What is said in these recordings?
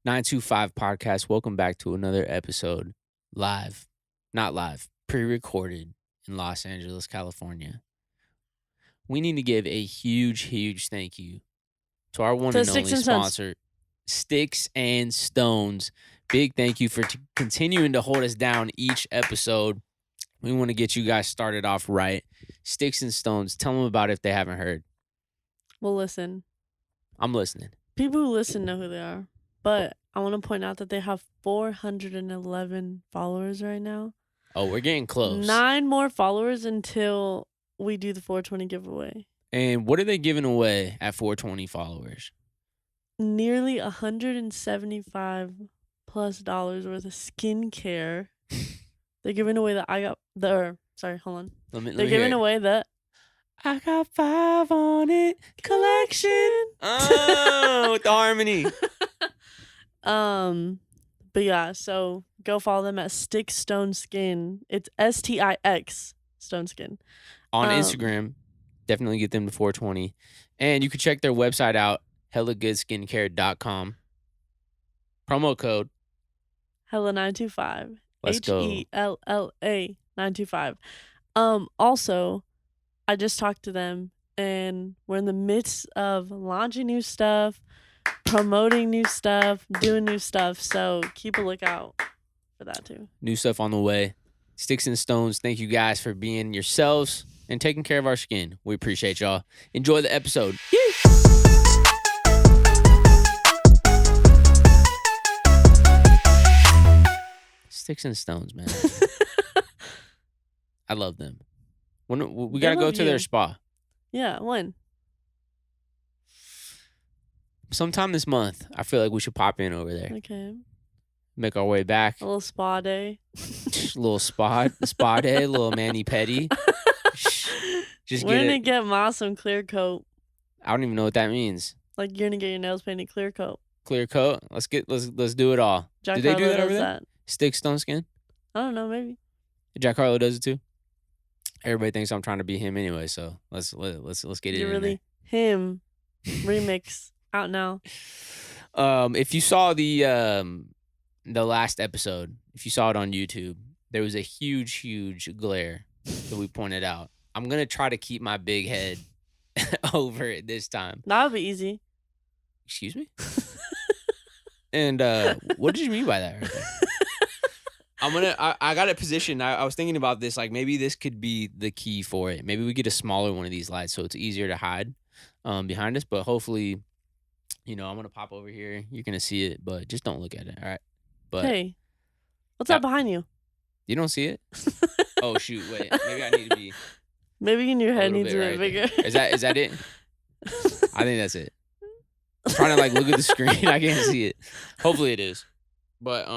NINE2FIVE podcast. Welcome back to another episode. Live, not live, pre-recorded in Los Angeles, California. We need to give a huge thank you to our one To and Sticks only and Stones. sponsor, Sticks and Stones. Big thank you for continuing to hold us down each episode. We want to get you guys started off right. Sticks and Stones, tell them about it if they haven't heard. Well, listen. I'm listening. People who listen know who they are. But I want to point out that they have 411 followers right now. Oh, we're getting close. 9 more followers until we do the 420 giveaway. And what are they giving away at 420 followers? Nearly $175 plus worth of skincare. They're giving away hold on. They're giving away the I got 5 on it collection. Oh, with the harmony. But yeah, so go follow them at Stick Stone Skin. It's STIX Stone Skin. On Instagram. Definitely get them to 420. And you can check their website out, hellagoodskincare.com. Promo code Hella925. Let's go. HELLA 925. Also, I just talked to them and we're in the midst of launching new stuff, promoting new stuff, doing new stuff. So keep a lookout for that too. New stuff on the way. Sticks and Stones, thank you guys for being yourselves and taking care of our skin. We appreciate y'all. Enjoy the episode. Sticks and Stones, man. I love them. We got to go to their spa. Yeah, when? Sometime this month. I feel like we should pop in over there. Okay. Make our way back. A little spa day. A little spa day, a little mani-pedi. We're going to get Ma some clear coat. I don't even know what that means. Like you're going to get your nails painted clear coat. Clear coat? Let's do it all. Jack do they Harlow do that over there? That. Stick, Stone Skin? I don't know, maybe. Jack Harlow does it too? Everybody thinks I'm trying to be him anyway, so let's get it You're in really there. Him remix out now. If you saw the last episode, if you saw it on YouTube, there was a huge glare that we pointed out. I'm gonna try to keep my big head over it this time. That would be easy. Excuse me? And what did you mean by that right there? I got it positioned. I was thinking about this, like maybe this could be the key for it. Maybe we get a smaller one of these lights so it's easier to hide behind us. But hopefully, I'm gonna pop over here. You're gonna see it, but just don't look at it. All right. But hey, what's that behind you? You don't see it? Oh shoot! Wait, maybe I need to be. Maybe in your head needs a bit bigger. Is that it? I think that's it. I'm trying to look at the screen. I can't see it. Hopefully it is. But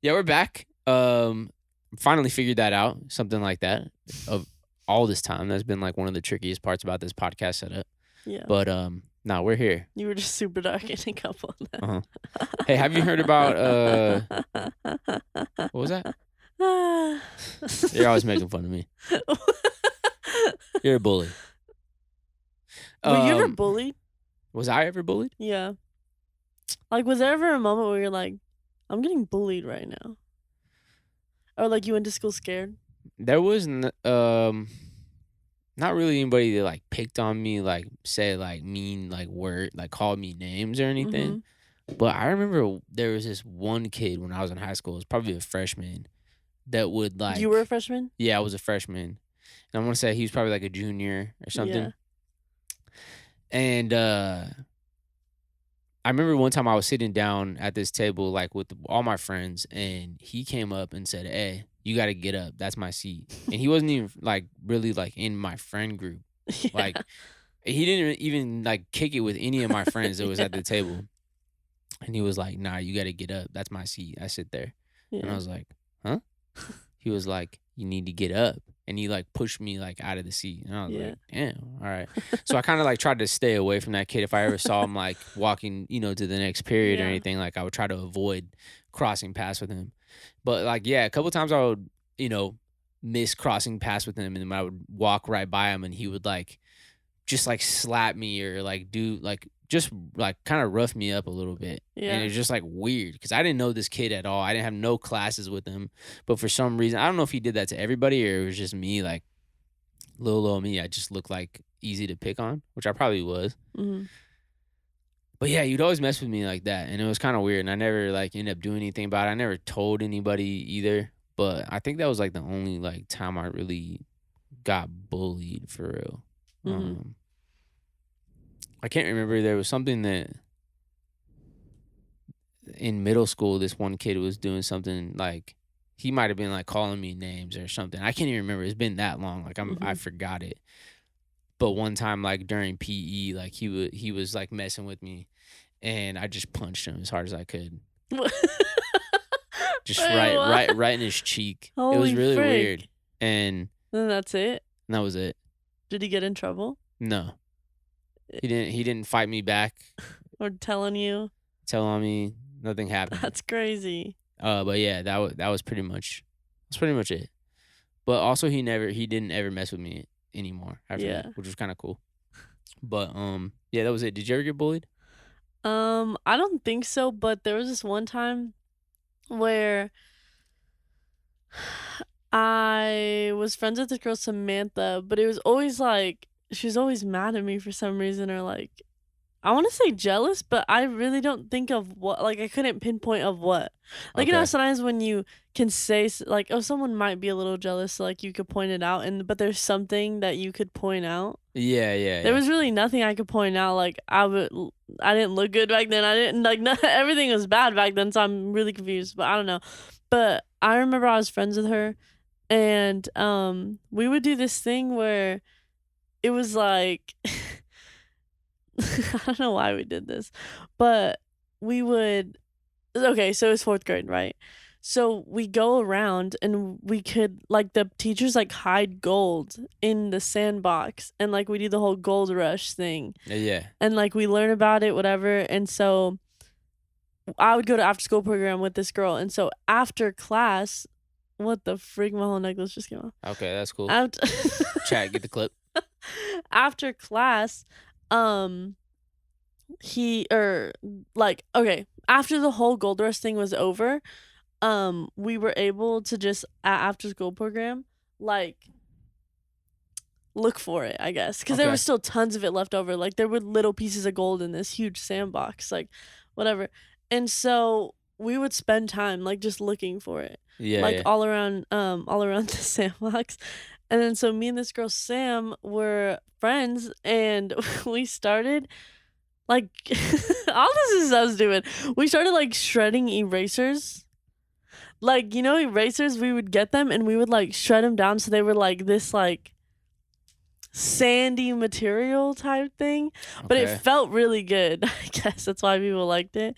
yeah, we're back. Finally figured that out. Something like that. Of all this time, that's been one of the trickiest parts about this podcast setup. Yeah. But no, we're here. You were just super dark in a couple of them. Uh-huh. Hey, have you heard about what was that? You're always making fun of me. You're a bully. Were you ever bullied? Was I ever bullied? Yeah. Was there ever a moment where you're like, I'm getting bullied right now? Or you went to school scared? There was not really anybody that picked on me, said mean word, called me names or anything. Mm-hmm. But I remember there was this one kid when I was in high school. It was probably a freshman that would You were a freshman? Yeah, I was a freshman. And I want to say he was probably a junior or something. Yeah. And I remember one time I was sitting down at this table with all my friends, and he came up and said, "Hey, you got to get up. That's my seat." And he wasn't even really in my friend group. Yeah. He didn't even kick it with any of my friends that was at the table. And he was like, "Nah, you got to get up. That's my seat. I sit there." Yeah. And I was like, "Huh?" He was like, "You need to get up." And he pushed me out of the seat. And I was like, damn, all right. So I kind of tried to stay away from that kid. If I ever saw him walking, to the next period or anything, I would try to avoid crossing paths with him. But a couple times I would, miss crossing paths with him, and then I would walk right by him and he would just slap me or do just like kind of roughed me up a little bit. And it was just like weird because I didn't know this kid at all. I didn't have no classes with him. But for some reason, I don't know if he did that to everybody or it was just me, like little old me. I just looked like easy to pick on, which I probably was. But yeah, you'd always mess with me like that. And it was kind of weird. And I never like ended up doing anything about it. I never told anybody either. But I think that was like the only like time I really got bullied for real. I can't remember. There was something that in middle school, this one kid was doing something like he might have been like calling me names or something. I can't even remember. It's been that long. Like I forgot it. But one time, like during PE, like he was like messing with me, and I just punched him as hard as I could. Just right in his cheek. Holy it was really frick. Weird. And then that's it. That was it. Did he get in trouble? No. He didn't fight me back. Or telling me nothing happened. That's crazy. But yeah, that was pretty much it. But also he didn't ever mess with me anymore after that, which was kind of cool. But yeah, that was it. Did you ever get bullied? I don't think so, but there was this one time where I was friends with this girl Samantha, but it was always like she was always mad at me for some reason, or like I want to say jealous, but I really don't think of what. Like I couldn't pinpoint of what. Like you know, sometimes when you can say like, oh, someone might be a little jealous, so like you could point it out, but there's something that you could point out. Yeah. There was really nothing I could point out. Like I didn't look good back then. I didn't like everything was bad back then, so I'm really confused. But I don't know. But I remember I was friends with her, and we would do this thing where it was like I don't know why we did this, but we would. Okay, so it was 4th grade, right? So we go around and we could like the teachers like hide gold in the sandbox and like we do the whole gold rush thing. Yeah. And like we learn about it, whatever. And so I would go to after school program with this girl. And so after class, what the freak, my whole necklace just came off. Okay, that's cool. Chat, get the clip. After class, after the whole gold rush thing was over, we were able to just after school program like look for it, I guess, because there was still tons of it left over. Like there were little pieces of gold in this huge sandbox, like whatever. And so we would spend time like just looking for it, all around the sandbox. And then so me and this girl Sam were friends, and we started like all this is us doing. We started like shredding erasers. Like, you know, erasers, we would get them and we would like shred them down so they were like this like sandy material type thing. But it felt really good. I guess that's why people liked it.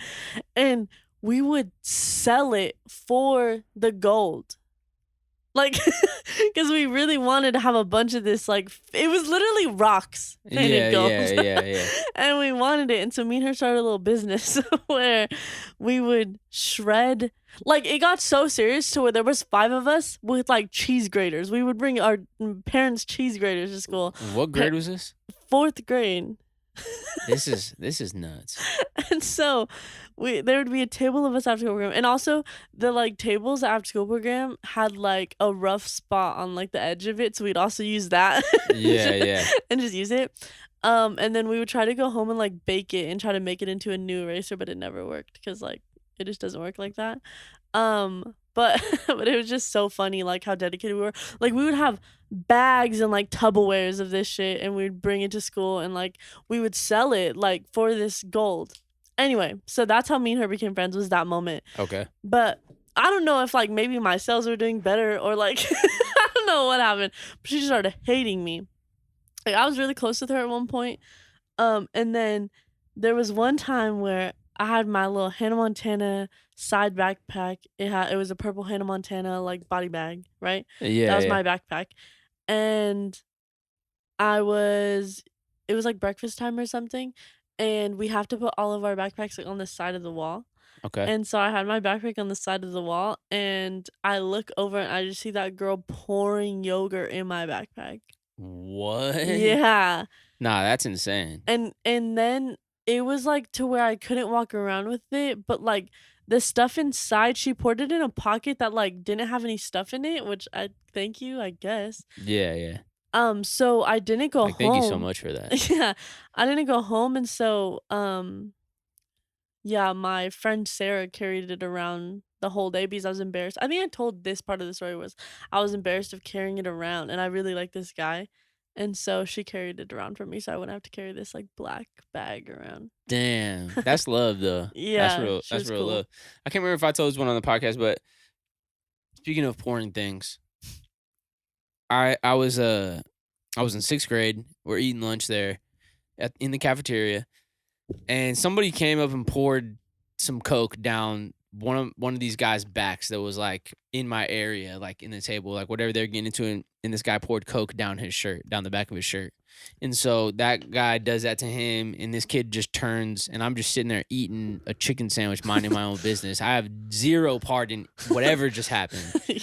And we would sell it for the gold. Like, because we really wanted to have a bunch of this, like, it was literally rocks painted gold. Yeah. And we wanted it. And so me and her started a little business where we would shred. Like, it got so serious to where there was 5 of us with, like, cheese graters. We would bring our parents' cheese graters to school. What grade was this? 4th grade. This is nuts. And so there would be a table of us after school program, and also the like tables after school program had like a rough spot on like the edge of it, so we'd also use that. Yeah. And just use it. And then we would try to go home and like bake it and try to make it into a new eraser, but it never worked because like it just doesn't work like that. But it was just so funny, like how dedicated we were. Like we would have bags and like Tupperwares of this shit, and we'd bring it to school, and like we would sell it like for this gold. Anyway, so that's how me and her became friends, was that moment. Okay. But I don't know if like maybe my sales were doing better or like I don't know what happened. But she started hating me. Like I was really close with her at one point. And then there was one time where I had my little Hannah Montana side backpack. It was a purple Hannah Montana like body bag, right? Yeah. That was my backpack. And it was like breakfast time or something, and we have to put all of our backpacks like on the side of the wall. Okay. And so I had my backpack on the side of the wall, and I look over and I just see that girl pouring yogurt in my backpack. What? Yeah. Nah, that's insane. And then it was, like, to where I couldn't walk around with it, but, like, the stuff inside, she poured it in a pocket that, like, didn't have any stuff in it, which I thank you, I guess. Yeah, yeah. So I didn't go Like, thank you so home. much for that. Yeah, I didn't go home, and so, yeah, my friend Sarah carried it around the whole day because I was embarrassed. I think I told this part of the story was I was embarrassed of carrying it around, and I really like this guy, and so she carried it around for me, so I wouldn't have to carry this, like, black bag around. Damn, that's love though. Yeah, she That's was real cool. love. I can't remember if I told this one on the podcast, but speaking of pouring things, I was I was in 6th grade. We're eating lunch there in the cafeteria, and somebody came up and poured some Coke down one of these guys' backs that was like in my area, like in the table, like whatever they're getting into, and this guy poured Coke down his shirt, down the back of his shirt. And so that guy does that to him, and this kid just turns, and I'm just sitting there eating a chicken sandwich, minding my own business. I have zero part in whatever just happened. Yeah.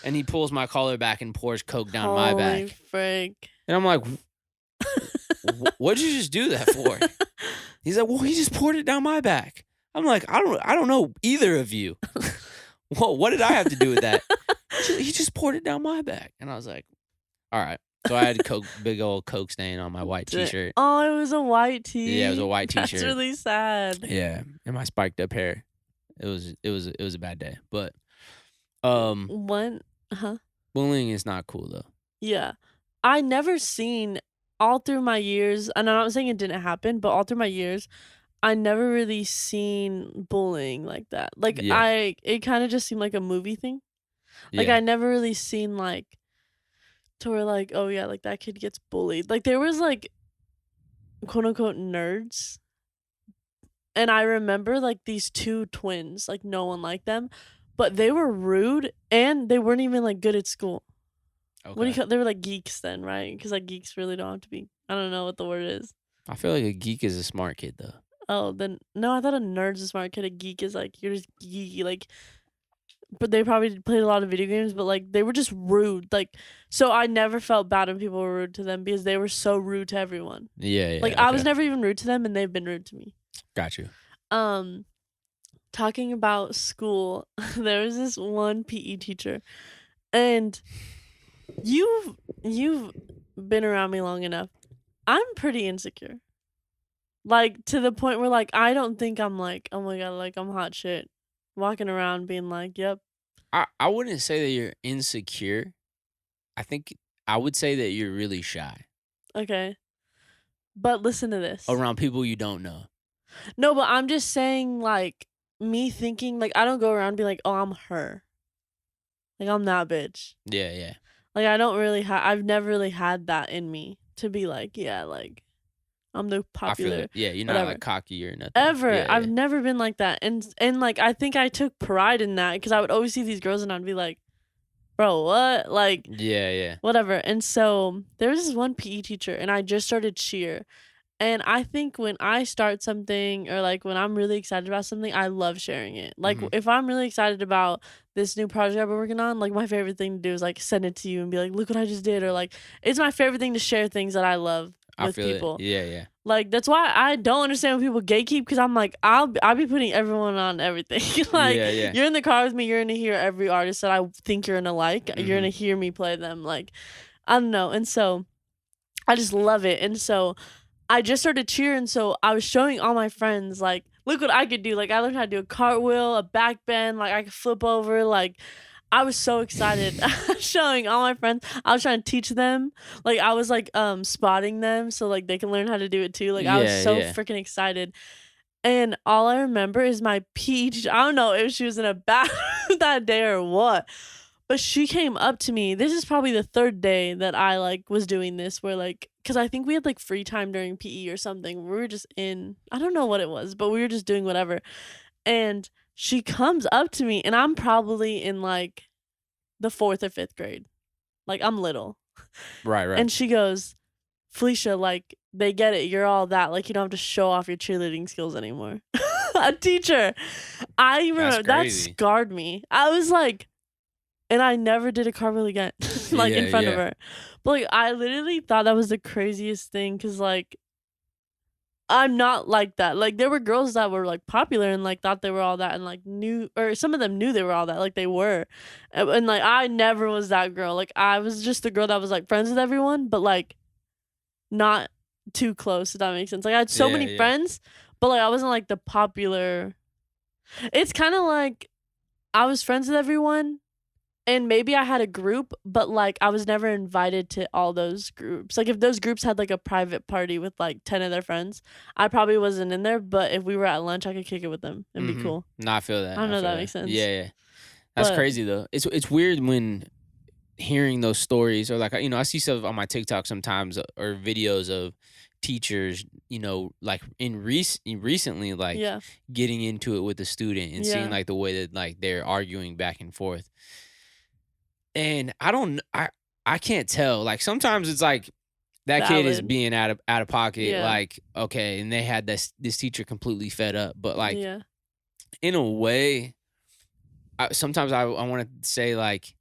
And he pulls my collar back and pours Coke down my back. Holy frick. And I'm like, what'd you just do that for? He's like, well, he just poured it down my back. I'm like, I don't know either of you. Well, what did I have to do with that? He just poured it down my back. And I was like, all right. So I had a big old Coke stain on my white t-shirt. Oh, it was a white tee. Yeah, it was a white t-shirt. That's really sad. Yeah, and my spiked up hair. It was a bad day. But bullying is not cool though. Yeah. I never seen all through my years, and I'm not saying it didn't happen, but all through my years, I never really seen bullying like that. Like Yeah. it kind of just seemed like a movie thing. Like Yeah. I never really seen like to where like, oh yeah, like that kid gets bullied. Like there was like quote unquote nerds. And I remember like these two twins, like no one liked them, but they were rude and they weren't even like good at school. What do you Okay. call? They were like geeks then, right? Because like geeks really don't have to be. I don't know what the word is. I feel like a geek is a smart kid though. Oh, then no, I thought a nerd's a smart kid. A geek is like you're just geeky, like. But they probably played a lot of video games, but like they were just rude. Like, so I never felt bad when people were rude to them because they were so rude to everyone. Yeah, yeah. Like I was never even rude to them, and they've been rude to me. Got you. Talking about school, there was this one PE teacher, and you've been around me long enough. I'm pretty insecure. Like to the point where like I don't think I'm like, oh my god, like I'm hot shit. Walking around being like, yep. I wouldn't say that you're insecure. I think I would say that you're really shy Okay. But listen to this. around people you don't know. No, but I'm just saying like me thinking like I don't go around and be like, oh, I'm her. Like I'm that bitch. Yeah, yeah. Like I don't really I've never really had that in me to be like, yeah, like I'm the I feel popular it. Yeah, you're not whatever. like cocky or nothing. Ever. Yeah, I've yeah. never been like that. And like I think I took pride in that because I would always see these girls and I'd be like, bro, what? Like Yeah, yeah. whatever. And so there was this one PE teacher and I just started cheer. And I think when I start something or like when I'm really excited about something, I love sharing it. Like Mhm. if I'm really excited about this new project I've been working on, like my favorite thing to do is like send it to you and be like, look what I just did. Or like it's my favorite thing to share things that I love I with feel people. it. Yeah, yeah. Like that's why I don't understand when people gatekeep because I'm like I'll be putting everyone on everything. Like Yeah, yeah. you're in the car with me, you're gonna hear every artist that I think you're gonna like. You're Mhm. gonna hear me play them. Like I don't know. And so I just love it. And so I just started cheering, so I was showing all my friends, like, look what I could do. Like, I learned how to do a cartwheel, a back bend, like, I could flip over. Like, I was so excited showing all my friends. I was trying to teach them. Like, I was, like, spotting them so, like, they can learn how to do it too. Like, I was Yeah, so yeah. freaking excited. And all I remember is my PE teacher. I don't know if she was in a bathroom that day or what. But she came up to me. This is probably the third day that I like was doing this where like cuz I think we had like free time during PE or something. We were just in I don't know what it was, but we were just doing whatever. And she comes up to me and I'm probably in like the 4th or 5th grade. Like I'm little. Right, right. And she goes, "Felicia, like they get it. You're all that. Like you don't have to show off your cheerleading skills anymore." A teacher. I remember that crazy. scarred me. I was like and I never did a cartwheel again, like, in Yeah, front of yeah. her. But, like, I literally thought that was the craziest thing, cause like I'm not like that. Like, there were girls that were, like, popular and, like, thought they were all that and, like, knew or some of them knew they were all that, like, they were. And, like, I never was that girl. Like, I was just the girl that was, like, friends with everyone, but, like, not too close, if that makes sense. Like, I had so Yeah, many yeah. friends, but, like, I wasn't, like, the popular. It's kinda like I was friends with everyone, and maybe I had a group, but, like, I was never invited to all those groups. Like, if those groups had, like, a private party with, like, 10 of their friends, I probably wasn't in there, but if we were at lunch, I could kick it with them and be cool. No, I feel I that. don't I know if feel that that. makes sense. Yeah, yeah. That's But crazy though. It's weird when hearing those stories or like I see stuff on my TikTok sometimes or videos of teachers, like recently like yeah, getting into it with the student and seeing yeah, like the way that like they're arguing back and forth. And I don't I can't tell. Like sometimes it's like that kid is valid. being out of pocket Yeah, like okay, and they had this teacher completely fed up, but like yeah, in a way sometimes I want to say like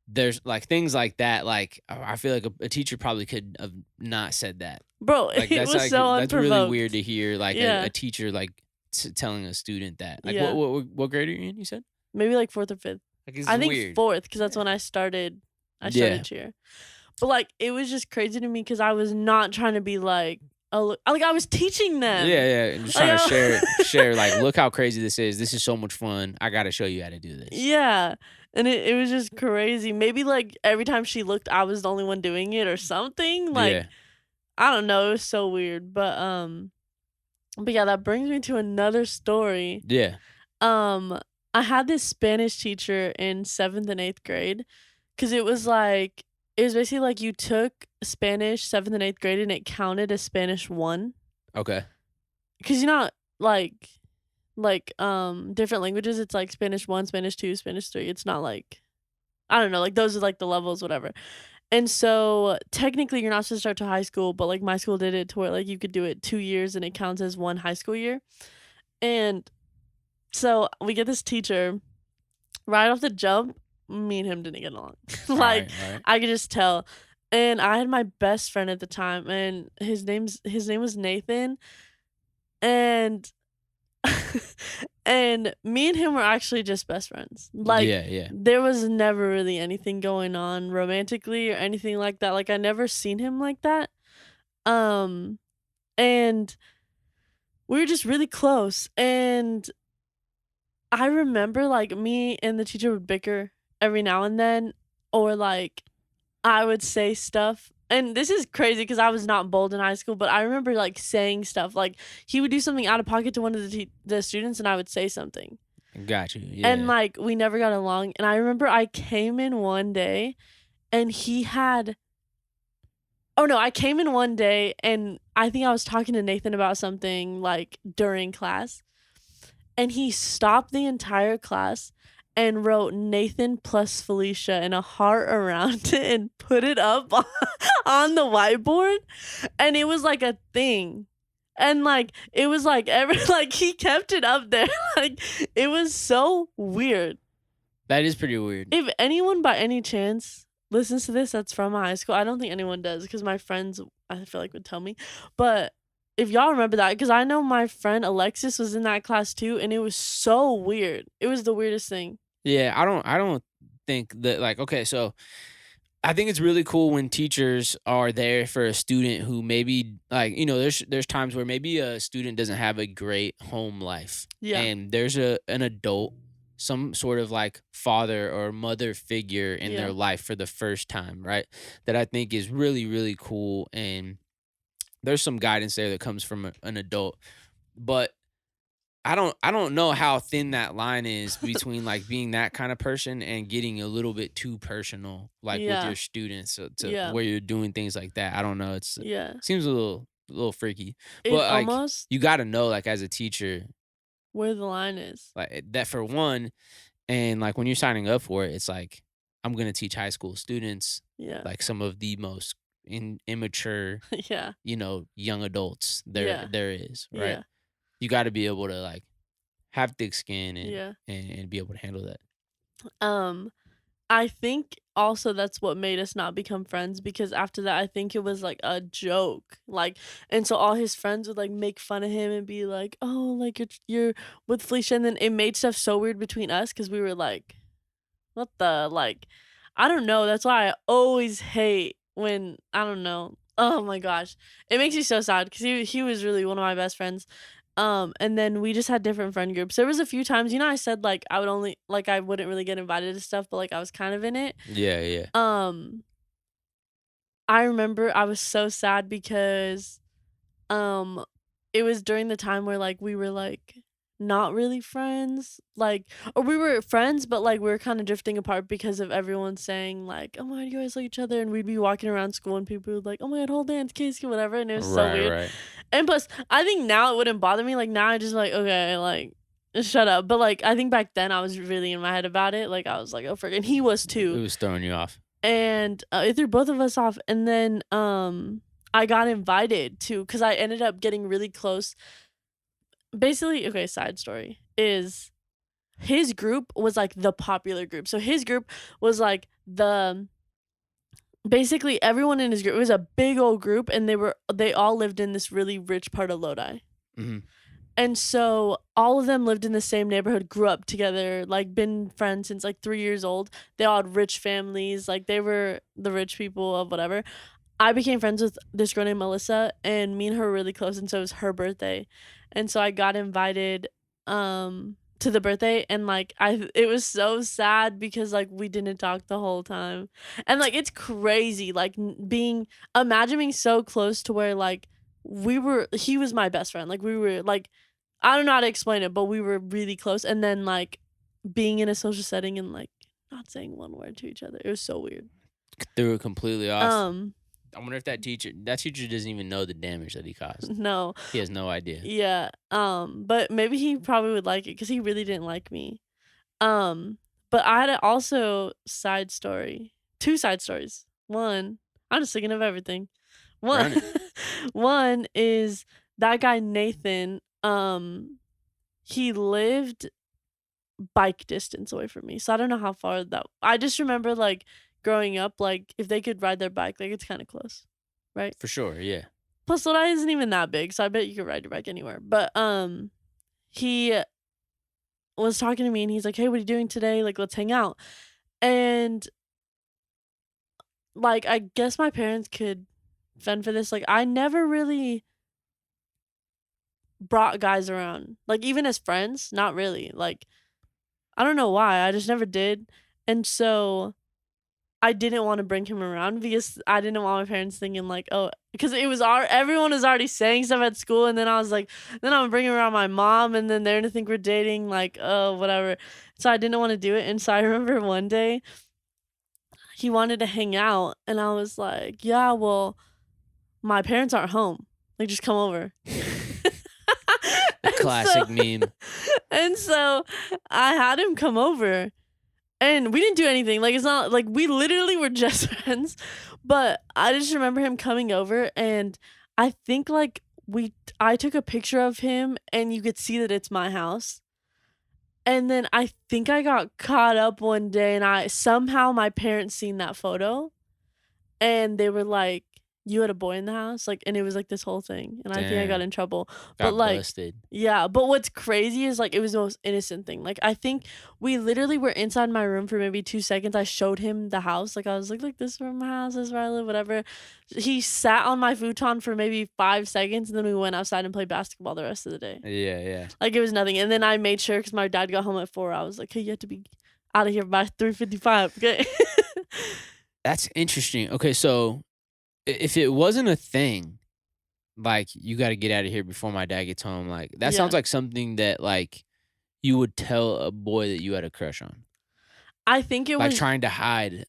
there's like things like that. Like I feel like a teacher probably could have not said that. bro, it was Like so that's really weird unprovoked. to hear. Like a Yeah, teacher like telling a student that. Like yeah, what grade are you in? You said maybe like 4th or 5th. like this I is think weird. 4th because that's when I started Yeah, cheer. But, like, it was just crazy to me because I was not trying to be like, "Oh, like, I was teaching yeah, them." yeah. And just Like, trying to I share. Like look how crazy this is. This is so much fun. I got to show you how to do this. yeah, and it was just crazy. Maybe, like, every time she looked, I was the only one doing it or something, like, Yeah, I don't know, it was so weird, but yeah, that brings me to another story. yeah. Um, I had this Spanish teacher in 7th and 8th grade, cause it was basically like you took Spanish 7th and 8th grade and it counted as Spanish 1. Okay. 'Cause you know, different languages, it's like Spanish 1, Spanish 2, Spanish 3. It's not like I don't know, like those are like the levels, whatever. And so technically you're not supposed to start to high school, but like my school did it to where like you could do it 2 years and it counts as 1 high school year. And so we get this teacher right off the jump, me and him didn't get along. All Like right. All right. I could just tell. And I had my best friend at the time and his name was Nathan and and me and him were actually just best friends. Like, Yeah, yeah. there was never really anything going on romantically or anything like that. Like, I never seen him like that. Um, and we were just really close. And I remember like me and the teacher would bicker every now and then, or like I would say stuff. And this is crazy because I was not bold in high school, but I remember like saying stuff. Like he would do something out of pocket to one of the students, and I would say something. Got you. And Yeah. like we never got along. And I remember I came in one day, and he had. Oh no, I came in one day, and I think I was talking to Nathan about something like during class, and he stopped the entire class and wrote Nathan plus Felicia and a heart around it and put it up on the whiteboard, and it was like a thing. And like it was like every like he kept it up there. Like it was so weird. That is pretty weird. If anyone by any chance listens to this that's from high school, I don't think anyone does because my friends I feel like would tell me. But if y'all remember that, because I know my friend Alexis was in that class too, and it was so weird. It was the weirdest thing. Yeah, I don't think that like okay, so I think it's really cool when teachers are there for a student who maybe like, there's times where maybe a student doesn't have a great home life Yeah. and there's an adult, some sort of like father or mother figure in their Yeah. life for the first time, right? That I think is really, really cool. And there's some guidance there that comes from an adult. But I don't know how thin that line is between like being that kind of person and getting a little bit too personal, like with your Yeah. students, to Yeah. where you're doing things like that. I don't know. It's Yeah. seems a little freaky, It but like almost you got to know, like as a teacher, where the line is. like that for one, and like when you're signing up for it, it's like I'm gonna teach high school students, Yeah. like some of the most immature, Yeah. young adults Yeah. there is, right? Yeah. You got to be able to like have thick skin and Yeah. and be able to handle that. Um I think also that's what made us not become friends because after that, I think it was like a joke. Like, and so all his friends would like make fun of him and be like, "Oh, like you're with Felicia," and then it made stuff so weird between us because we were like, "What the like?" I don't know. That's why I always hate when I don't know. Oh my gosh, it makes me so sad because he was really one of my best friends. And then we just had different friend groups. There was a few times, you know, I said like I would only like I wouldn't really get invited to stuff, but like I was kind of in it. Yeah, yeah. Um, I remember I was so sad because um, it was during the time where, like, we were, like, not really friends, like or we were friends, but, like, we were kinda drifting apart because of everyone saying, like, "Oh my god, you guys like each other," and we'd be walking around school and people would like, "Oh my god, hold hands, kiss, whatever," and it was so Right, weird. right. And plus, I think now it wouldn't bother me, like, now I just like, "Okay, like, just shut up," but, like, I think back then I was really in my head about it, like, I was like, "Oh, frick," and he was It too, was throwing you off. and, it threw both of us off, and then, I got invited to because I ended up getting really close. Basically, okay, side story is his group was like the popular group. So his group was like the basically everyone in his group. It was a big old group and they all lived in this really rich part of Lodi. Mhm. And so all of them lived in the same neighborhood, grew up together, like been friends since like 3 years old. They all had rich families, like they were the rich people of whatever. I became friends with this girl named Melissa, and me and her were really close, and so it was her birthday, and so I got invited, to the birthday, and, like, it was so sad because, like, we didn't talk the whole time, and, like, it's crazy, like, imagine being so close to where, like, he was my best friend, like, we were, like I don't know how to explain it, but we were really close, and then, like, being in a social setting and, like, not saying one word to each other, it was so weird. Threw it completely off. Um, I wonder if that teacher doesn't even know the damage that he caused. no. He has no idea. Yeah, but maybe he probably would like it because he really didn't like me. Um, but I had a also side story, 2 side stories. One, I'm just thinking of everything. One Run it. one is that guy Nathan, he lived bike distance away from me, so I don't know how far that I just remember, like, growing up, like, if they could ride their bike, like, it's kinda close, right? For sure, yeah. Plus, Lodi isn't even that big, so I bet you could ride your bike anywhere. But he was talking to me and he's like, "Hey, what are you doing today? Like, let's hang out." And like, I guess my parents could fend for this. Like, I never really brought guys around. Like, even as friends, not really. Like, I don't know why. I just never did. And so I didn't wanna bring him around because I didn't want my parents thinking like, "Oh," because it was everyone was already saying stuff at school, and then I was like, then I'm bringing around my mom, and then they're gonna think we're dating, like, oh, whatever. So I didn't wanna do it, and so I remember one day, he wanted to hang out, and I was like, "Yeah, well, my parents aren't home. Like, just come over." The And so classic meme. and so I had him come over. And we didn't do anything, like, it's not like, we literally were just friends, but I just remember him coming over, and I think, like, I took a picture of him, and you could see that it's my house, and then I think I got caught up one day, and somehow my parents seen that photo, and they were like, "You had a boy in the house?" Like, and it was, like, this whole thing, and I think I got Damn. in trouble, but, Got like busted. yeah, but what's crazy is, like, it was the most innocent thing, like, I think we literally were inside my room for maybe 2 seconds, I showed him the house, like, I was like, "Look, this is where my house is, where I live," whatever. He sat on my futon for maybe 5 seconds, and then we went outside and played basketball the rest of the day. Yeah, yeah. Like, it was nothing, and then I made sure because my dad got home at 4, I was like, "Hey, you have to be out of here by 3:55, okay?" That's interesting. Okay, so if it wasn't a thing, like, "You gotta get out of here before my dad gets home," like, that Yeah. sounds like something that, like, you would tell a boy that you had a crush on. I think it Like, was trying to hide.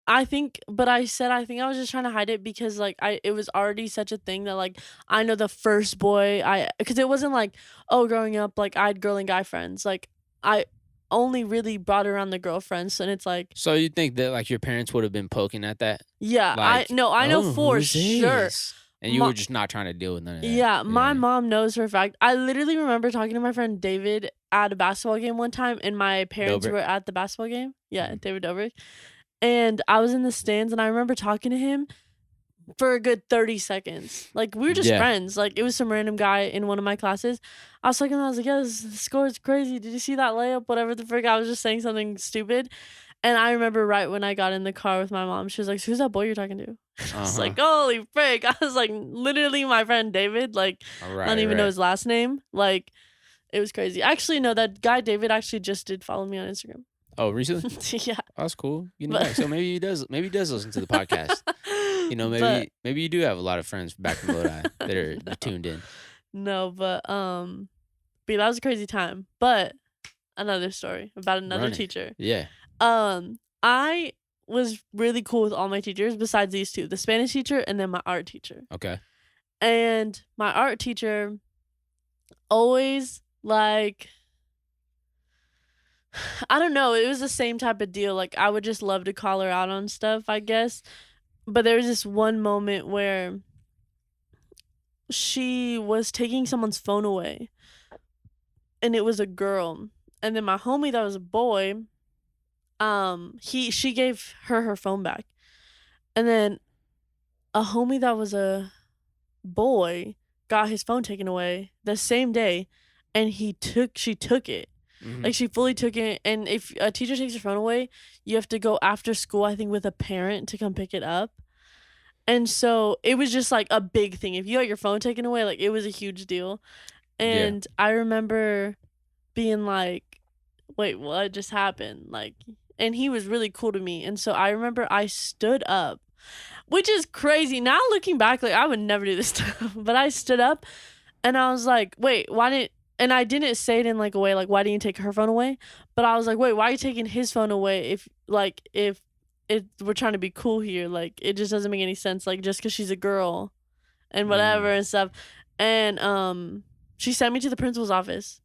I think but I said I think I was just trying to hide it because, like, it was already such a thing that, like, I know the first boy because it wasn't like, oh, growing up, like, I had girl and guy friends, like, I only really brought around the girlfriends, and it's like So you think that, like, your parents would have been poking at that? yeah, Like, I know "Oh, for who's sure this?" And you were just not trying to deal with none of that. Yeah, my mom knows for a fact. I literally remember talking to my friend David at a basketball game one time, and my parents were at the basketball game. Yeah, David Dobrik. And I was in the stands, and I remember talking to him for a good 30 seconds. Like, we were just friends. Like, it was some random guy in one of my classes. I was talking to him, I was like, yeah, the score is crazy. Did you see that layup? Whatever the frick. I was just saying something stupid. And I remember right when I got in the car with my mom, she was like, who's that boy you're talking to? I was like, holy frick. I was like, literally my friend David. Like, I don't even know his last name. Like, it was crazy. Actually, no, that guy David actually just did follow me on Instagram. Oh, recently? Yeah. Oh, that's cool. You know, so maybe he does listen to the podcast. You know, maybe you do have a lot of friends back from Lodi that are tuned in. No, but that was a crazy time. But another story about another teacher. Yeah. I was really cool with all my teachers besides these two, the Spanish teacher and then my art teacher. Okay. And my art teacher always, like, I don't know, it was the same type of deal. Like, I would just love to call her out on stuff, I guess. But there was this one moment where she was taking someone's phone away, and it was a girl. And then my homie that was a boy, she gave her phone back. And then a homie that was a boy got his phone taken away the same day, and she took it. Like, she fully took it. And if a teacher takes your phone away, you have to go after school, I think, with a parent to come pick it up. And so it was just like a big thing. If you got your phone taken away, like, it was a huge deal. And I remember being like, wait, what just happened? Like, and he was really cool to me. And so I remember I stood up, which is crazy. Now looking back, like, I would never do this stuff. But I stood up and I was like, wait, why didn't, and I didn't say it in like a way like, why didn't you take her phone away? But I was like, wait, why are you taking his phone away if we're trying to be cool here? Like, it just doesn't make any sense. Like, just because she's a girl and whatever and stuff. And she sent me to the principal's office.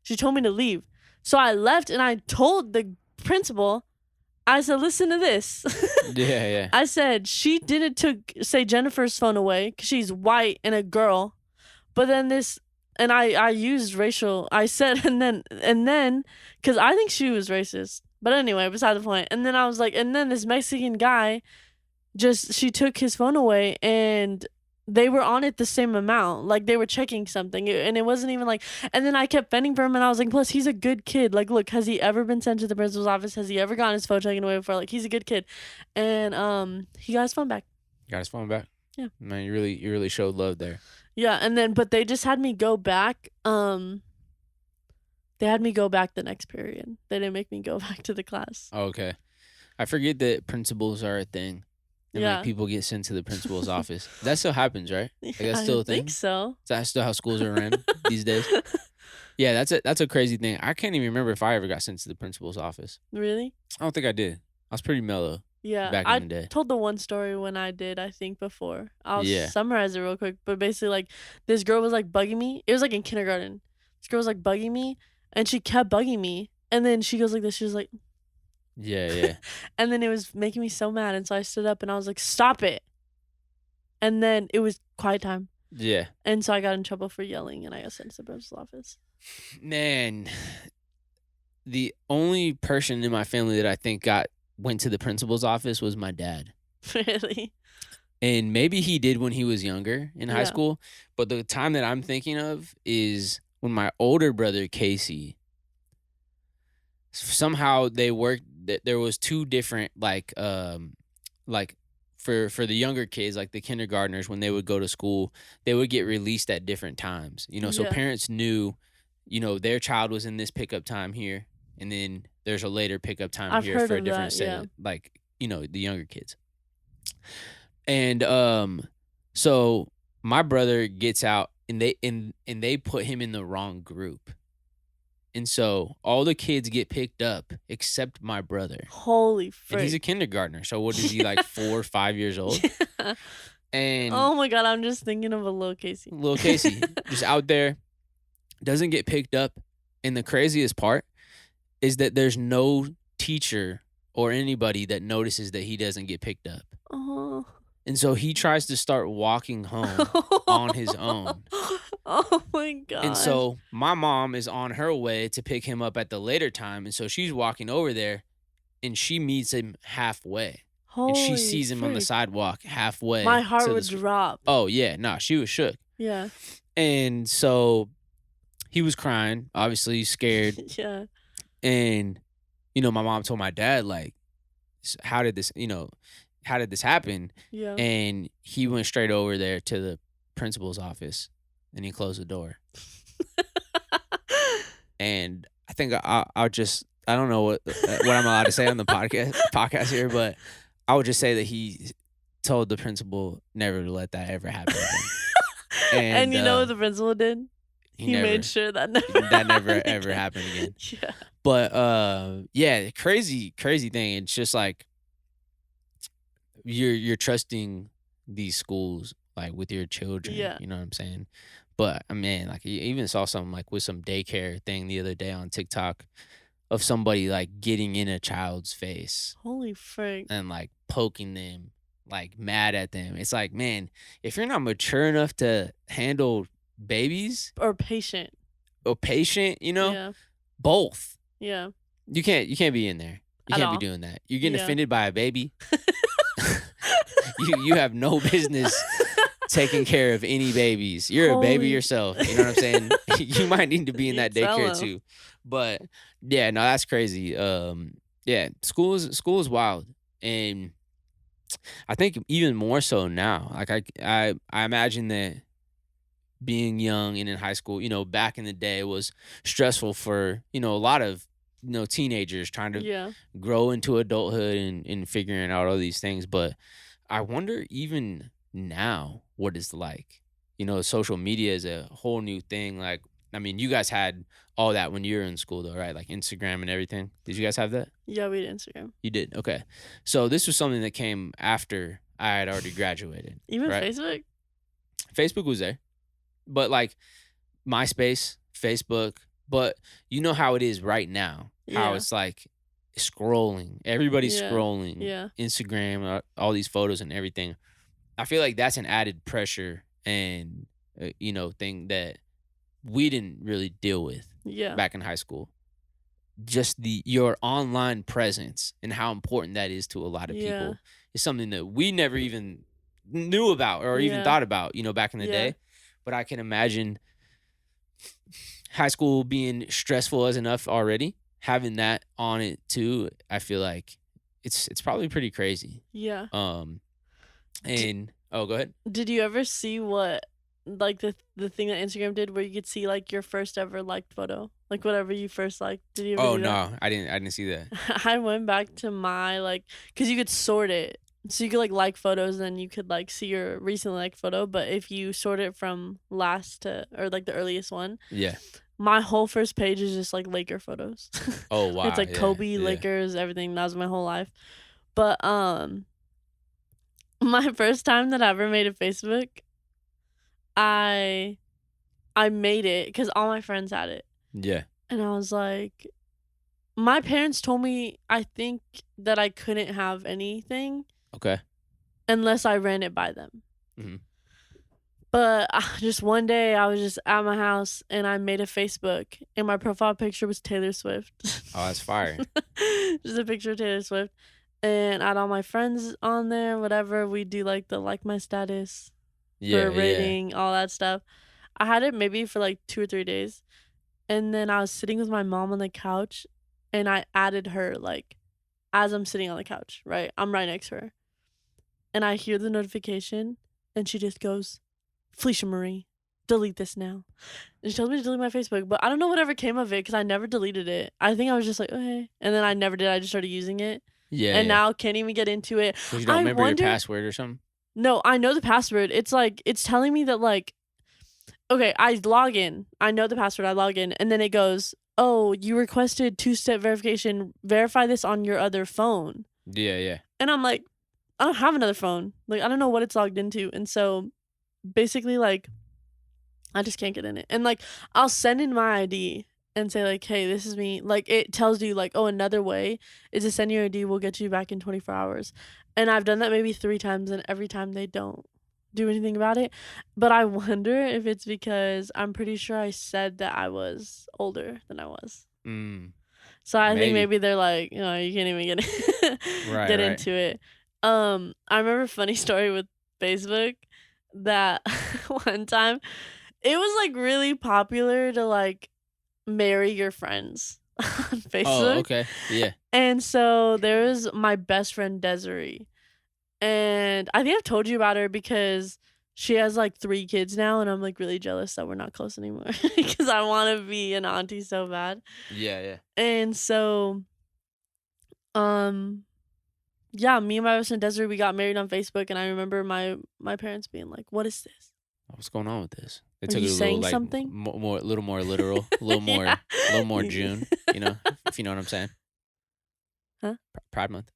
She told me to leave. So I left and I told the principal, I said, listen to this. Yeah. I said, she didn't say Jennifer's phone away because she's white and a girl. But then and I used racial, I said, and then, because I think she was racist. But anyway, beside the point. And then I was like, and then this Mexican guy, she took his phone away and they were on it the same amount. Like, they were checking something, and it wasn't even like, and then I kept fending for him, and I was like, plus, he's a good kid. Like, look, has he ever been sent to the principal's office? Has he ever gotten his phone taken away before? Like, he's a good kid. And he got his phone back. Got his phone back? Yeah. Man, you really showed love there. Yeah, and then, but they just had me go back. They had me go back the next period. They didn't make me go back to the class. Oh, okay. I forget that principals are a thing. And like, people get sent to the principal's office. That still happens, right? Like, that's still a thing? I think so. Is that still how schools are ran these days? Yeah, that's a crazy thing. I can't even remember if I ever got sent to the principal's office. Really? I don't think I did. I was pretty mellow. Yeah, back in the day. I told the one story when I did, I think, before. I'll summarize it real quick. But basically, like, this girl was like bugging me. It was like in kindergarten. This girl was like bugging me, and she kept bugging me. And then she goes like this. She was like, yeah. And then it was making me so mad. And so I stood up and I was like, stop it. And then it was quiet time. Yeah. And so I got in trouble for yelling, and I got sent to the principal's office. Man, the only person in my family that I think went to the principal's office was my dad. Really? And maybe he did when he was younger in high school. But the time that I'm thinking of is when my older brother, Casey, somehow they worked. There was two different, like for the younger kids, like the kindergartners, when they would go to school, they would get released at different times. You know, so parents knew, you know, their child was in this pickup time here, and then there's a later pickup time here for a different set of, like, you know, the younger kids. And so my brother gets out, and they put him in the wrong group. And so all the kids get picked up except my brother. Holy frick. And he's a kindergartner. So what is he, like 4 or 5 years old? Yeah. And oh my God, I'm just thinking of a little Casey. Little Casey, just out there, doesn't get picked up. And the craziest part is that there's no teacher or anybody that notices that he doesn't get picked up. Oh. And so he tries to start walking home on his own. Oh my And gosh. so my mom is on her way to pick him up at the later time. And so she's walking over there and she meets him halfway. And she Holy sees him on the frick. sidewalk My halfway heart to the would school. drop. Oh, yeah. Nah, she was shook. Yeah. And so he was crying, obviously scared. Yeah. And, my mom told my dad, like, how did this happen? Yeah. And he went straight over there to the principal's office and he closed the door. And I think I'll just, I don't know what I'm allowed to say on the podcast here, but I would just say that he told the principal never to let that ever happen again. And you know what the principal did? He made sure that never ever happened again. Yeah. But yeah, crazy thing. It's just like you're trusting these schools like with your children. Yeah. You know what I'm saying? But man, like I even saw something like with some daycare thing the other day on TikTok of somebody like getting in a child's face. Holy frick. And like poking them, like mad at them. It's like, man, if you're not mature enough to handle babies or patient, yeah. Both. Yeah. You can't be in there. You can't be doing that. You're getting offended by a baby. You have no business taking care of any babies. You're a baby yourself. You know what I'm saying? You might need to be in that daycare too. But yeah, no, that's crazy. Yeah, school is wild. And I think even more so now. Like I imagine that being young and in high school, back in the day was stressful for, a lot of, teenagers trying to grow into adulthood and figuring out all these things. But I wonder even now what it's like. Social media is a whole new thing. Like, I mean, you guys had all that when you were in school though, right? Like Instagram and everything. Did you guys have that? Yeah, we did Instagram. You did? Okay. So this was something that came after I had already graduated. Even right? Facebook? Facebook was there. But like MySpace, Facebook, but you know how it is right now. How it's like scrolling. Everybody's scrolling. Yeah. Instagram, all these photos and everything. I feel like that's an added pressure and thing that we didn't really deal with back in high school. Just your online presence and how important that is to a lot of people is something that we never even knew about or even thought about, back in the day. But I can imagine high school being stressful as enough already. Having that on it too, I feel like it's probably pretty crazy. Yeah. And go ahead. Did you ever see what like the thing that Instagram did where you could see like your first ever liked photo? Like whatever you first liked. Did you ever do that? No, I didn't see that. I went back to my cuz you could sort it. So you could like photos and then you could see your recently liked photo, but if you sort it from last to or the earliest one. Yeah. My whole first page is just Laker photos. Oh wow. It's Kobe, Lakers, everything. That was my whole life. But my first time that I ever made a Facebook, I made it cuz all my friends had it. Yeah. And I was like, my parents told me I think that I couldn't have anything. Okay. Unless I ran it by them. Mm-hmm. But just one day I was just at my house and I made a Facebook and my profile picture was Taylor Swift. Oh, that's fire. Just a picture of Taylor Swift. And I had all my friends on there, whatever. We do the like my status for rating, all that stuff. I had it maybe for 2 or 3 days. And then I was sitting with my mom on the couch and I added her as I'm sitting on the couch, right? I'm right next to her. And I hear the notification and she just goes, Felicia Marie, delete this now. And she told me to delete my Facebook, but I don't know whatever came of it because I never deleted it. I think I was just okay. And then I never did. I just started using it. Yeah. And now can't even get into it. You don't remember your password or something? No, I know the password. It's it's telling me that okay, I log in. I know the password. I log in. And then it goes, oh, you requested 2-step verification. Verify this on your other phone. Yeah. And I'm like, I don't have another phone. I don't know what it's logged into. And so basically I just can't get in it. And I'll send in my ID and say like, "Hey, this is me." Like it tells you like, "Oh, another way is to send your ID. We'll get you back in 24 hours." And I've done that maybe 3 times, and every time they don't do anything about it. But I wonder if it's because I'm pretty sure I said that I was older than I was. Mm, So I think maybe. maybe they're like, "Oh, you can't even Right, get right. into it." I remember a funny story with Facebook that one time it was like really popular to like marry your friends on Oh, Facebook. okay. Yeah. And so there was my best friend Desiree. And I think I've told you about her because she has like 3 kids now, and I'm like really jealous that we're not close anymore because I want to be an auntie so bad. Yeah, yeah. And so, um, yeah, me and my best friend Desiree, we got married on Facebook, and I remember my parents being like, "What is this? What's going on with this? They Are took you it a little saying like something?" more, a little more literal, Yeah. a little more You- June. If you know what I'm saying. huh? Pride Month.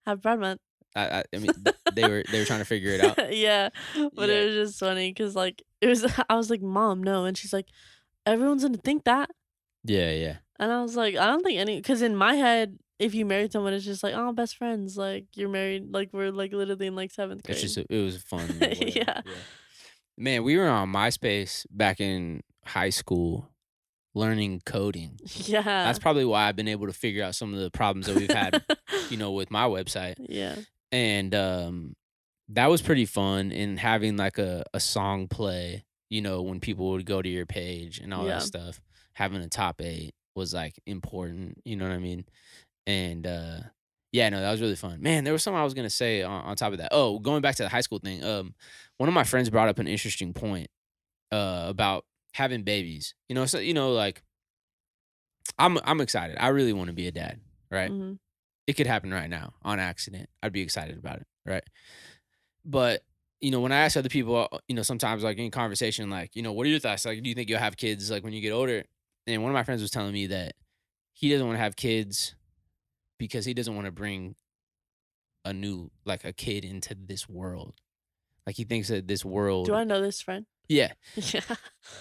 Happy Pride Month. I mean, they were trying to figure it out. Yeah, but Yeah, it was just funny because like it was. I was like, "Mom, no," and she's like, "Everyone's gonna think that." yeah, yeah. And I was like, I don't think any, because in my head, if you married someone, it's just like, oh, best friends. Like you're married, like we're like literally in like 7th It's grade. just it was fun or whatever. Yeah. Yeah. Man, we were on MySpace back in high school learning coding. That's Yeah. probably why I've been able to figure out some of the problems that we've had, with my website. Yeah. And that was pretty fun and having like a song play, when people would go to your page and all that Yeah. stuff. Having a top 8 was like important, you know what I mean? And yeah, no, that was really fun. Man, there was something I was gonna say on top of that. Oh, going back to the high school thing, one of my friends brought up an interesting point about having babies. So like I'm excited. I really want to be a dad, right? Hmm. It could happen right now on accident. I'd be excited about it, right? But when I ask other people, sometimes like in conversation, like, what are your thoughts? Like, do you think you'll have kids like when you get older? And one of my friends was telling me that he doesn't want to have kids because he doesn't want to bring a kid into this world. Like he thinks that this world, Do I know this friend? yeah, Yeah.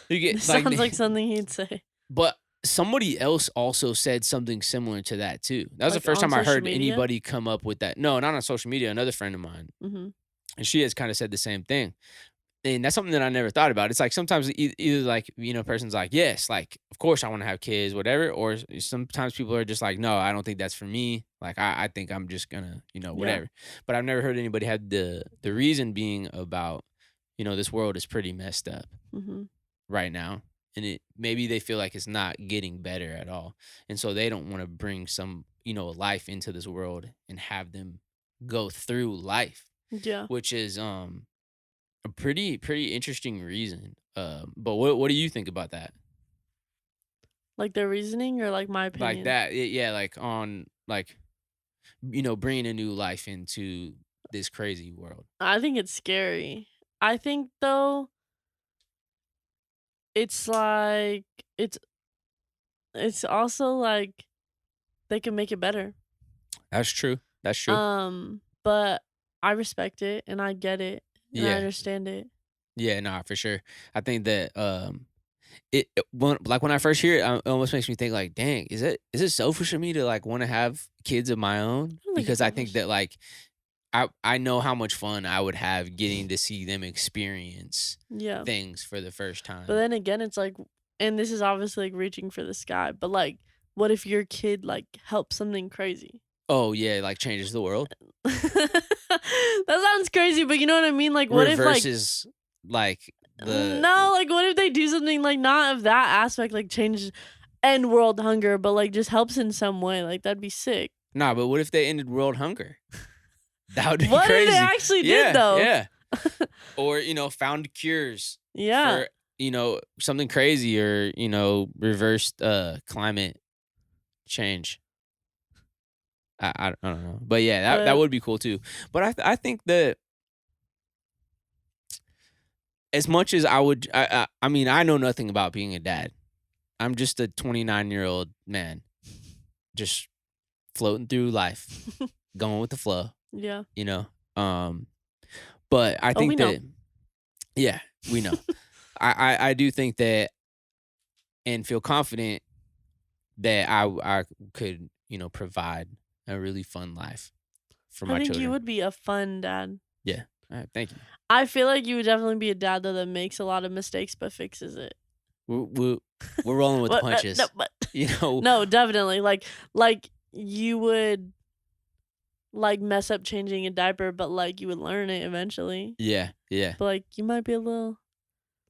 you get This like, sounds like something he'd say. but somebody else also said something similar to that too. That was the Like first on time I social heard media. anybody come up with that. No, not on social media. Another friend of mine, Hmm. and she has kind of said the same thing. And that's something that I never thought about. It's like sometimes either like, person's like, yes, like, of course I want to have kids, whatever. Or sometimes people are just like, no, I don't think that's for me. Like, I think I'm just gonna, Yeah. whatever. But I've never heard anybody have the reason being about, this world is pretty messed up Hmm. right now. And maybe they feel like it's not getting better at all. And so they don't want to bring some, life into this world and have them go through life, Yeah. which is a pretty interesting reason. But what do you think about that? Like their reasoning or like my Like opinion? that, yeah, like on like bringing a new life into this crazy world. I think it's scary. I think though, it's like it's it's also like they can make it better. That's true. That's true. But I respect it and I get it and I Yeah, understand it. yeah, nah, for sure. I think that when I first hear it, it almost makes me think like, dang, is it selfish of me to like want to have kids of my own? I don't think it's Because I think selfish. that like I know how much fun I would have getting to see them experience Yeah. things for the first But time. then again, it's like, and this is obviously like reaching for the sky, but like, what if your kid like helps something crazy? Oh yeah, like changes the world. That sounds crazy, but you know what I mean? Like, what if like, Reverses, like, the no, like, what if they do something like not of that aspect, like change end world hunger, but like just helps in some way? Like, that'd be sick. nah, but what if they ended world hunger? That would be What if they crazy. actually did Yeah, though? yeah. Or, found cures Yeah. for, something crazy or, reversed, climate change. I don't know. But yeah, that But would be cool too. But I think that as much as I mean, I know nothing about being a dad. I'm just a 29-year-old man just floating through life, going with the flow, yeah. you know? Um, but I Oh, we think know. that, yeah, we know. I do think that and feel confident that I could, provide a really fun life for I my think you children. would be a fun dad. Yeah. All right, thank you. I feel like you would definitely be a dad though that makes a lot of mistakes but fixes it. We're we're, we're rolling with the But no, punches. but You know. no, definitely like you would like mess up changing a diaper, but like you would learn it eventually. Yeah, yeah. But like you might be a little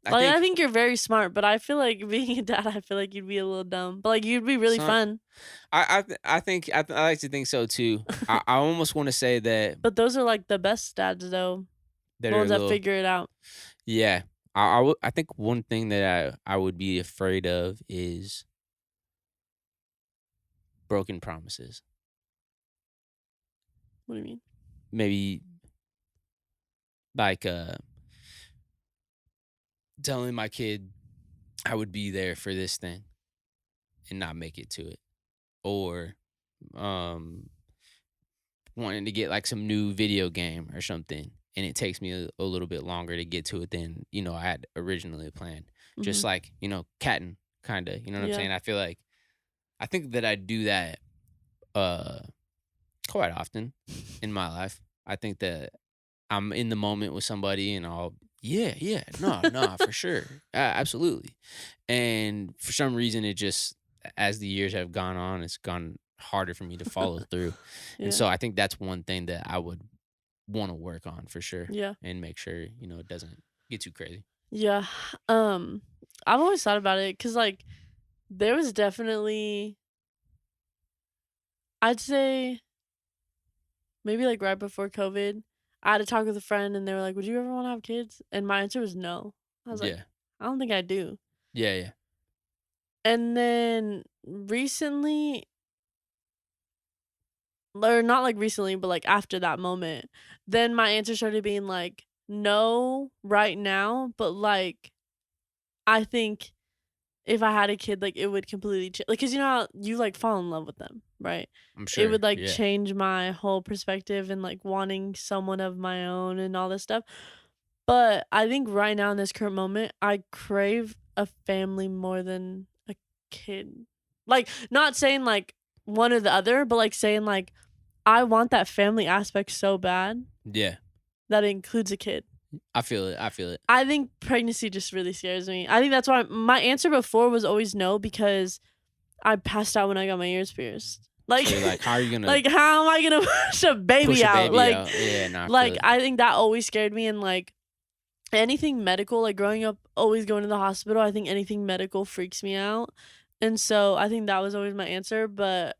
I like I think think you're very smart, but I feel like being a dad, I feel like you'd be a little dumb. But like you'd be really some. fun. I think I like to think so too. I almost want to say that But those are like the best dads though. that The are a ones that little. figure it out. Yeah. I think one thing that I would be afraid of is broken promises. What do you mean? Maybe like telling my kid I would be there for this thing and not make it to it, or um wanting to get like some new video game or something, and it takes me a little bit longer to get to it than I had originally planned. Just Mhm. like catting, kind of. You know what I'm Yeah. saying? I think that I do that uh quite often in my life. I think that I'm in the moment with somebody and I'll yeah, no, for sure. Absolutely. And for some reason it just as the years have gone on, it's gone harder for me to follow through. And Yeah. so I think that's one thing that I would want to work on for sure Yeah. and make sure, it doesn't get too crazy. Yeah. Um I've always thought about it cuz like there was definitely I'd say maybe like right before COVID, I had to talk with a friend and they were like, "Would you ever want to have kids?" And my answer was no. I was like, Yeah. "I don't think I do." Yeah, yeah. And then recently, or not like recently, but like after that moment, then my answer started being like, "No, right now," but like I think if I had a kid, like, it would completely like, cause you know how you, like, fall in love with them, right? I'm It sure. would, like, Yeah. change my whole perspective and, like, wanting someone of my own and all this stuff. But I think right now in this current moment, I crave a family more than a kid. Like, not saying, like, one or the other, but, like, saying, like, I want that family aspect so bad Yeah. that it includes a kid. I feel it. I feel it. I think pregnancy just really scares me. I think that's why my answer before was always no because I passed out when I got my ears pierced. Like, So you're like, how are you gonna like how am I gonna push a push baby a out? baby out? Yeah, no, I feel Like it. I think that always scared me, and like anything medical, like growing up, always going to the hospital. I think anything medical freaks me out, and so I think that was always my answer. But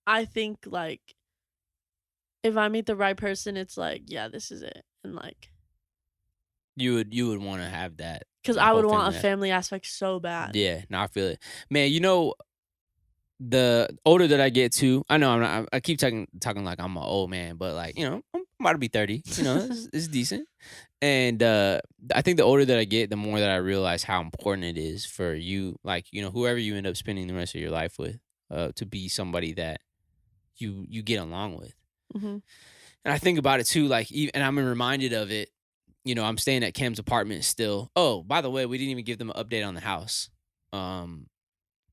I think like if I meet the right person, it's like yeah, this is it, and like You would want to have because that I would whole want a family. family aspect so bad. Yeah, no, I feel it. Man, the older that I get to, I know I'm not, I keep talking like I'm an old man, but like, I'm about to be 30, it's decent. And I think the older that I get, the more that I realize how important it is for you, like, whoever you end up spending the rest of your life with, to be somebody that you get along with. Hmm. And I think about it too, like, and I'm reminded of it. I'm staying at Cam's apartment still. Oh, by the way, we didn't even give them an update on the house. Um,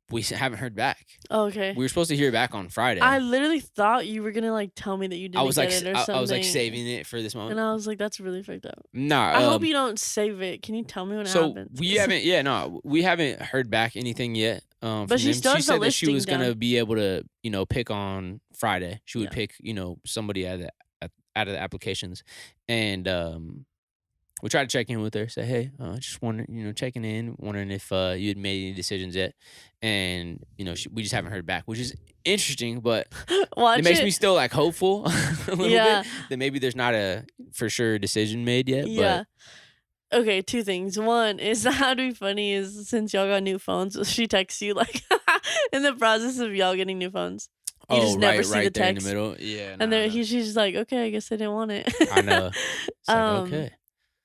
we haven't heard back. Okay. We were supposed to hear back on I Friday. literally thought you were gonna like tell me that you I didn't was like, get it or I was like something, saving it for this and moment. I was like, "That's really fucked up." I Nah. hope you don't save it. Can you tell me when it So happens? we haven't. Yeah, no, we haven't heard back anything yet. But From she them. still She has the said that she listing was gonna down. be able to, pick on Friday. She would Yeah. pick, somebody out of the applications, and we tried to check in with her. Say, hey, just wondering, checking in, wondering if you had made any decisions yet, and we just haven't heard back, which is interesting, but it Watch makes me it. still like hopeful a little bit Yeah. that maybe there's not a for sure decision made yet, but Yeah. Okay, 2 things. One is that'd be funny is since y'all got new phones, she texts you like in the process of y'all getting new phones. You oh, just never right, see the right there in the text. middle. Yeah, no, And I there know. she's just like, "Okay, I guess I didn't want it." I know. It's like, Um, okay.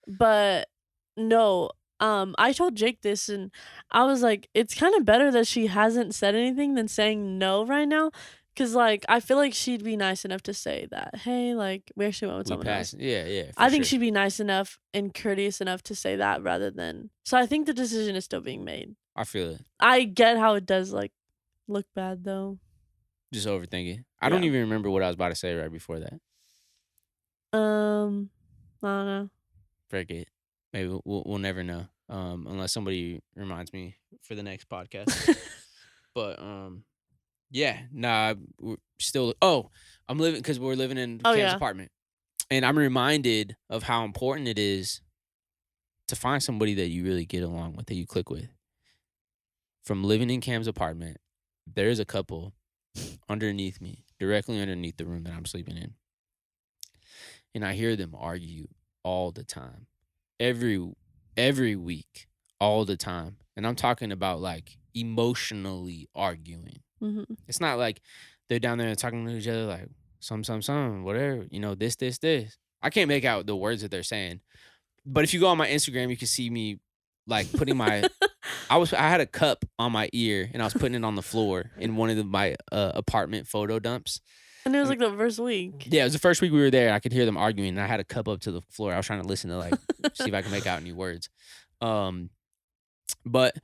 but no, I told Jake this and I was like, "It's kinda better that she hasn't said anything than saying no right now." Cause like, I feel like she'd be nice enough to say that, "Hey, like, we actually went with We someone else." passed. Yeah, yeah, for I think sure. she'd be nice enough and courteous enough to say that rather than so I think the decision is still being made. I feel it. I get how it does like look bad though. Just overthinking. I don't Yeah. even remember what I was about to say right before that. I don't know. Forget. Maybe we'll never know. Unless somebody reminds me for the next podcast. But yeah, nah, we're still. Oh, I'm living because we're living in Oh Cam's yeah. apartment, and I'm reminded of how important it is to find somebody that you really get along with, that you click with. From living in Cam's apartment, there's a couple underneath me, directly underneath the room that I'm sleeping in, and I hear them argue all the time, every week, all the time, and I'm talking about like emotionally arguing. Mm-hmm. It's not like they're down there talking to each other like some, whatever, this. I can't make out the words that they're saying. But if you go on my Instagram, you can see me like putting my I had a cup on my ear and I was putting it on the floor in one of my apartment photo dumps. And it was like the first week. Yeah, it was the first week we were there. I could hear them arguing and I had a cup up to the floor. I was trying to listen to like see if I can make out any words. But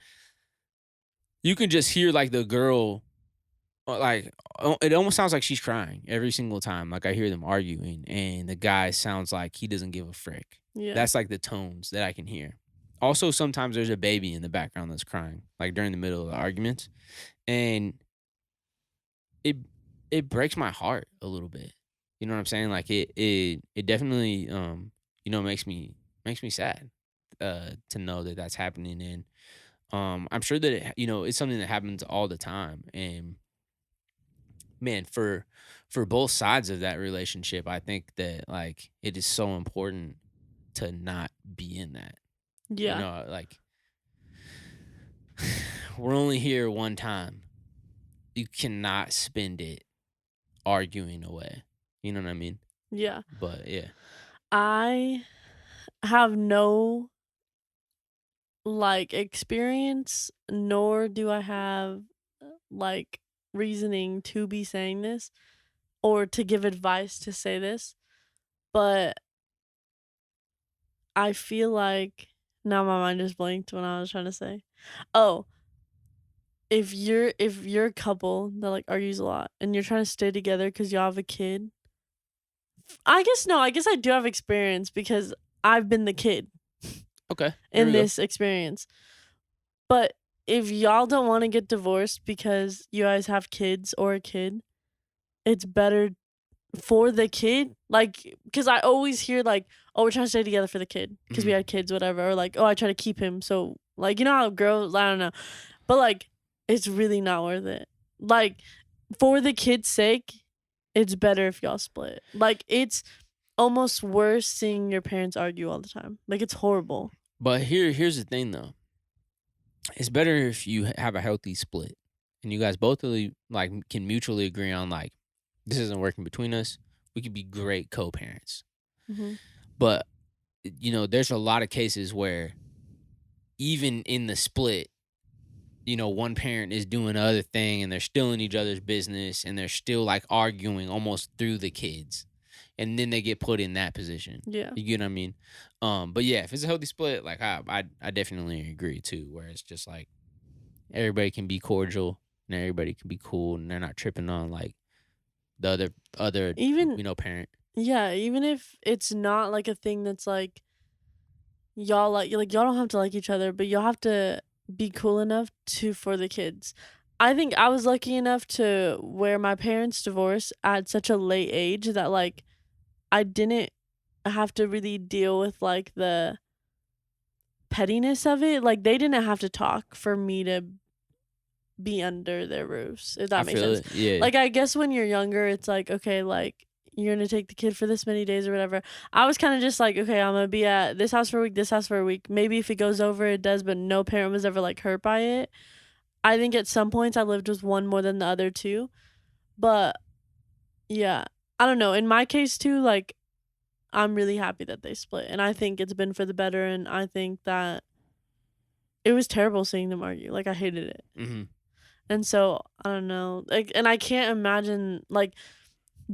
you can just hear like the girl like it almost sounds like she's crying every single time. Like I hear them arguing, and the guy sounds like he doesn't give a frick. Yeah. That's like the tones that I can hear. Also, sometimes there's a baby in the background that's crying, like during the middle of the arguments, and it breaks my heart a little bit. You know what I'm saying? Like it definitely makes me sad to know that that's happening, and I'm sure that it's something that happens all the time, and man, for both sides of that relationship, I think that like it is so important to not be in that. Yeah. Like we're only here one time. You cannot spend it arguing away. You know what I mean? Yeah. But yeah. I have no like experience, nor do I have like reasoning to be saying this or to give advice to say this, but I feel like now my mind just blanked when I was trying to say. Oh, if you're a couple that like argues a lot and you're trying to stay together because y'all have a kid, I guess I do have experience because I've been the kid. Okay. In this experience. But if y'all don't want to get divorced because you guys have kids or a kid, it's better for the kid. Like, because I always hear like, oh, we're trying to stay together for the kid because we had kids, whatever. Or like, oh, I try to keep him. So like, you know how girls, I don't know. But like, it's really not worth it. Like, for the kid's sake, it's better if y'all split. Like, it's almost worse seeing your parents argue all the time. Like, it's horrible. But here's the thing though. It's better if you have a healthy split and you guys both really like can mutually agree on like this isn't working between us. We could be great co-parents. Mm-hmm. But there's a lot of cases where even in the split, one parent is doing the other thing and they're still in each other's business and they're still like arguing almost through the kids. And then they get put in that position. Yeah. You get what I mean? But yeah, if it's a healthy split, like I definitely agree too, where it's just like everybody can be cordial and everybody can be cool and they're not tripping on like the other even parent. Yeah, even if it's not like a thing that's like y'all like y'all don't have to like each other, but y'all have to be cool enough for the kids. I think I was lucky enough to where my parents divorced at such a late age that like I didn't have to really deal with like the pettiness of it. Like they didn't have to talk for me to be under their roofs, if that makes sense. Yeah. Like I guess when you're younger, it's like, okay, like you're gonna take the kid for this many days or whatever. I was kind of just like, okay, I'm gonna be at this house for a week, this house for a week. Maybe if it goes over, it does, but no parent was ever like hurt by it. I think at some points I lived with one more than the other too. But yeah, I don't know. In my case too, like I'm really happy that they split. And I think it's been for the better. And I think that it was terrible seeing them argue. Like I hated it. Mm-hmm. And so I don't know. Like, and I can't imagine like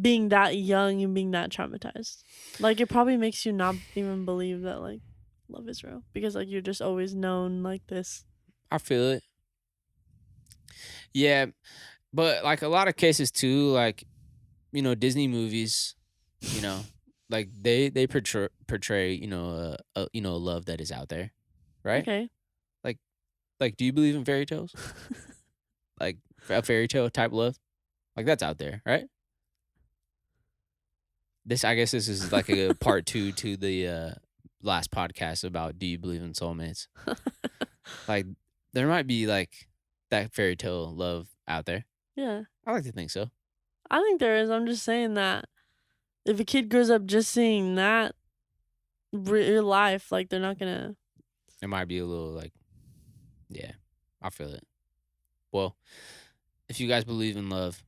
being that young and being that traumatized. Like it probably makes you not even believe that like love is real because like you're just always known like this. I feel it. Yeah, but like a lot of cases too, like Disney movies, like they portray a love that is out there, right? Okay. Like do you believe in fairy tales? Like a fairy tale type love, like that's out there, right? I guess this is like a part 2 to the last podcast about do you believe in soulmates? Like there might be like that fairy tale love out there. Yeah. I like to think so. I think there is. I'm just saying that if a kid grows up just seeing that real life, like they're not gonna. It might be a little like, yeah, I feel it. Well, if you guys believe in love,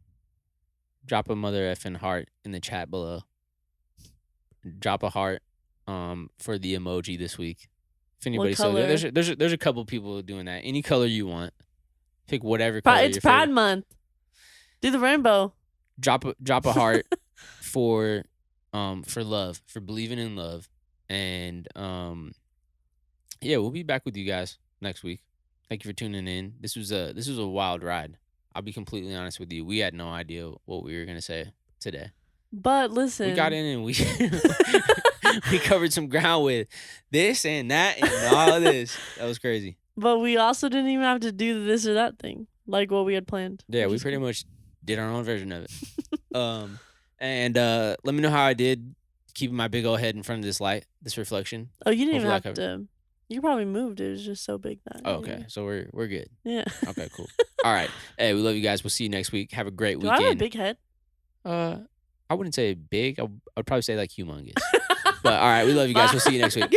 drop a mother effing heart in the chat below. Drop a heart for the emoji this week. If anybody so there's a couple people doing that. Any color you want. Pick whatever color. It's Pride Month. Do the rainbow. Drop a heart for love, for believing in love. And yeah, we'll be back with you guys next week. Thank you for tuning in. This was a wild ride. I'll be completely honest with you. We had no idea what we were gonna say today. But listen, we got in and we we covered some ground with this and that and all this. That was crazy. But we also didn't even have to do this or that thing like what we had planned. Yeah, we pretty much did our own version of it. And let me know how I did keeping my big old head in front of this light, this reflection. Oh, you didn't even have to. You probably moved. It was just so big that. Oh, okay, so we're good. Yeah. Okay, cool. All right. Hey, we love you guys. We'll see you next week. Have a great weekend. Do I have a big head? I wouldn't say big. I'd probably say like humongous. But all right, we love you guys. We'll see you next week.